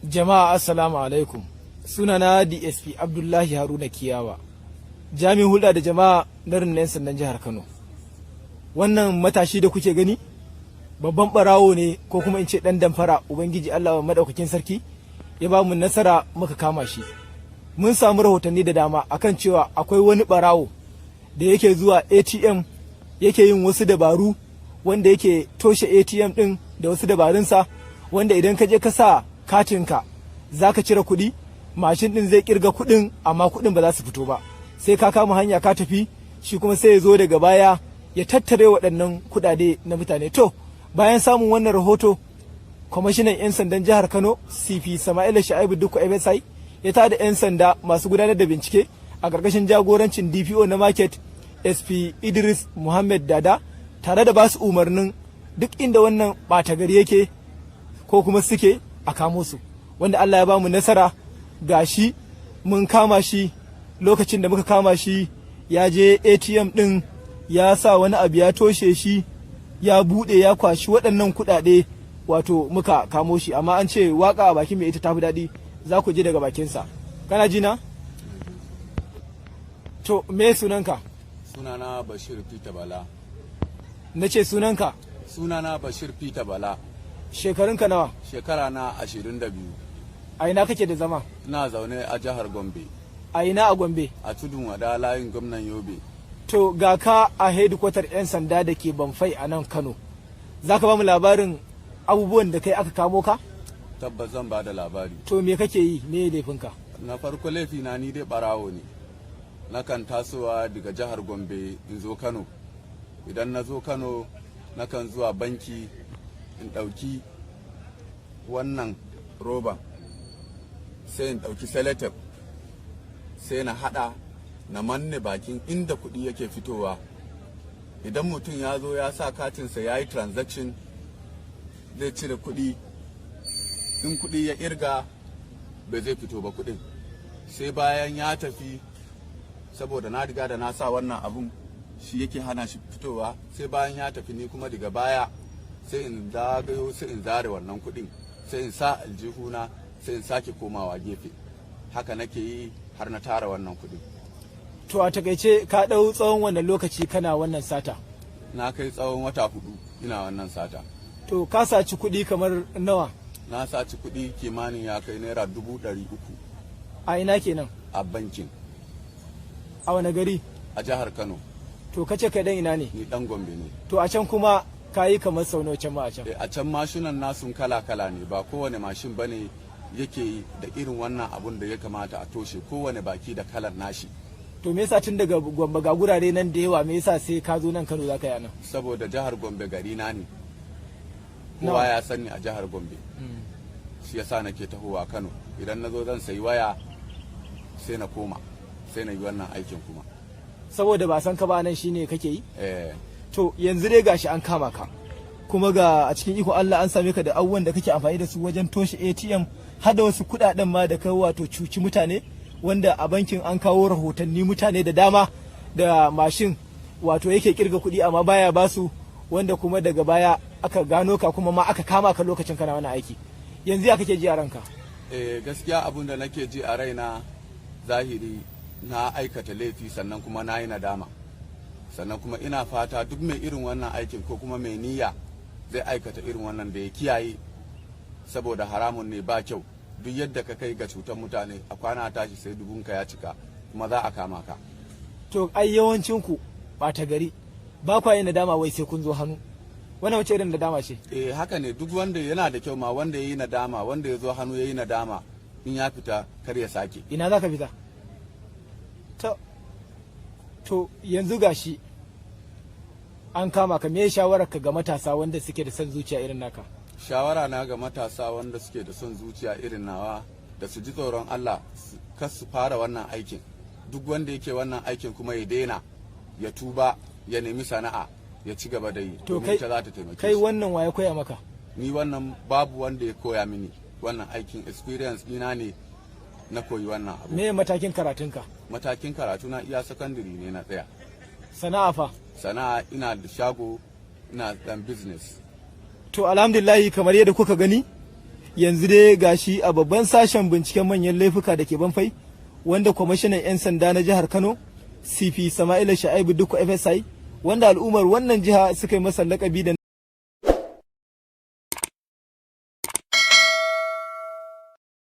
Jama'a assalamu alaikum. Sunana DSP Abdullahi Haruna Kiyawa, jami'in hulɗa da jama'a na rundunar sandan jihar Kano. Wannan matashi da kuke gani babban ɓarawo ne, ko kuma in ce ɗan damfara. Ubangiji Allah madaukakin sarki ya ba mu nasara muka kama shi. Mun samu rahotanni da dama akan cewa akwai wani ɓarawo da yake zuwa ATM yake yin wasu dabaru, wanda yake toshe ATM ɗin da wasu dabarunsa, wanda idan ka je ka sa katinka za ka cire kuɗi, mashin ɗin zai kirga kuɗin amma kuɗin ba za su fito ba, sai ka kama hanya ka tafi, shi kuma sai ya zo daga baya ya tattare waɗannan kuɗaɗe na mutane. To bayan samun wannan rahoto, kwamishinan 'yan sandan jihar Kano CP Sama'ila Sha'ibu Dukku MSI ya tada 'yan sanda masu gudanar da bincike a ƙarƙashin jagorancin DPO na Market SP Idris Muhammad Dada, tare da basu umarnin duk inda wannan ɓata gari yake ko kuma suke a kamo su, wanda Allah ya bamu nasara. Gashi mun kama shi. Lokacin da muka kama shi ya je ATM ɗin ya sa wani abu ya toshe shi, ya buɗe ya kwashi waɗannan kuɗaɗe, wato muka kamo shi. Amma an ce waka a bakin mai ita tafi daɗi, za ku je daga bakinsa. Kana ji na? To me sunanka? Sunana Bashir Peter Bala. Na ce sunanka? Sunana Bashir Peter Bala. Shekarunka nawa? Shekara na 22. A ina kake da zama? Ina zaune a jihar Gombe. A ina a Gombe? A tudun wada layin gwamnan Yobe. To ga ka a hedikwatar 'yan sanda da ke Banfai a nan Kano. Za ka ba mu labarin abubuwan da kai aka kamo ka? Tabbas zan ba da labari. To me kake yi? Me laifinka? Na farko laifina ni dai barawo ne. Nakan tasowa daga jihar Gombe in zo Kano. Idan na zo Kano nakan zuwa banki in ɗauki wannan roba, sai in ɗauki selotep, sai na haɗa na manne bakin inda kuɗi yake fitowa. Idan mutum ya zo ya sa katinsa ya yi transaction, zai cire kuɗi. In kuɗi ya irga bai zai fito ba kuɗin, sai bayan ya tafi, saboda na riga da na sa wannan abun shi yake hana shi fitowa. Sai bayan ya tafi ni kuma daga baya sai in zagayo, sai in zare wannan kuɗin, sai in sa aljihuna, sai in sake komawa gefe. Haka nake yi har na tara wannan kuɗin. To a takaice ka ɗau tsawon wannan lokaci kana wannan sata? Na kai tsawon wata 4 ina wannan sata. To ka saci kuɗi kamar nawa? Na saci kuɗi kimanin ya kai naira 300,000. A ina kenan? A bankin. A wani gari? A jihar Kano. To kace kai dan ina ne? Ni dan Gombe ne. To a can kuma ka yi kamar sau nawa can ma a can? A can mashinan nasun kala-kala ne, ba kowane mashin bane yake da irin wannan abun da ya kamata a toshe. Kowane baki da kalar nashi. To me yasa tun daga Gombe ga gurare nan da yawa, me yasa sai ka zo nan Kano za ka yi nan? Saboda jihar Gombe gari na ne. Kowa ya sani a jihar Gombe. Shi yasa nake tahowa Kano. Idan na zo zan sayi waya sai na koma, sai na yi wannan aikin kuma. Saboda ba san ka ba nan shine kake yi? Eh. To yanzu dai gashi an kama ka, kuma ga a cikin iko Allah an same ka da abubuwan da kake amfani da su wajen toshe ATM, har da wasu kuɗaɗen ma da kai wato cuci mutane, wanda a bankin an kawo rahotanni mutane da dama da mashin wato yake kirga kuɗi amma baya basu, wanda kuma daga baya aka gano ka kuma ma aka kama ka lokacin kana wani aiki. Yanzu ya kake ji a ranka? Gaskiya abun da nake ji a raina zahiri, na aikata laifi sannan kuma na yi nadama. Sannan kuma ina fata duk mai irin wannan aikin ko kuma mai niyya zai aikata irin wannan da ya kiyaye, saboda haramun ne, ba kyau. Duk yadda ka kai ga cutar mutane a kwana tashi sai dubunka ya cika kuma za a kama ka. To ai yawancinku ɓata gari ba kwa yin nadama wai sai kun zo hannu. Wannan wace irin nadama ce? Haka ne, duk wanda yana da kyau ma wanda ya yi nadama, wanda ya zo hannu ya yi nadama, in ya fita kar ya sake. Ina za ka fita? To yanzu gashi an kama ka, me shawarar ka ga matasa wanda suke da son zuciya irin naka? Shawara na ga matasa wanda suke da son zuciya irin nawa, da su ji tsoron Allah, kar su fara wannan aikin. Duk wanda yake wannan aikin kuma ya daina, ya tuba, ya nemi sana'a, ya ci gaba da yi. To kai, ta za ta taimake kai wannan waye koya maka? Ni wannan babu wanda ya koya mini wannan aikin, experience ɗina ne na koyi wannan abu. Me matakin karatunka? Matakin karatu na iya secondary ne na tsaya. Sana'a fa? Sana'a ina da shago, ina dan business. To alhamdulillahi, kamar yadda kuka gani yanzu dai gashi a babban sashen binciken manyan laifuka da ke Banfai, wanda kwamishinan 'yan sanda na jihar Kano CP Sama'ila Sha'ibu Dukku FSI, wanda al'ummar wannan jiha suka yi masa lakabi da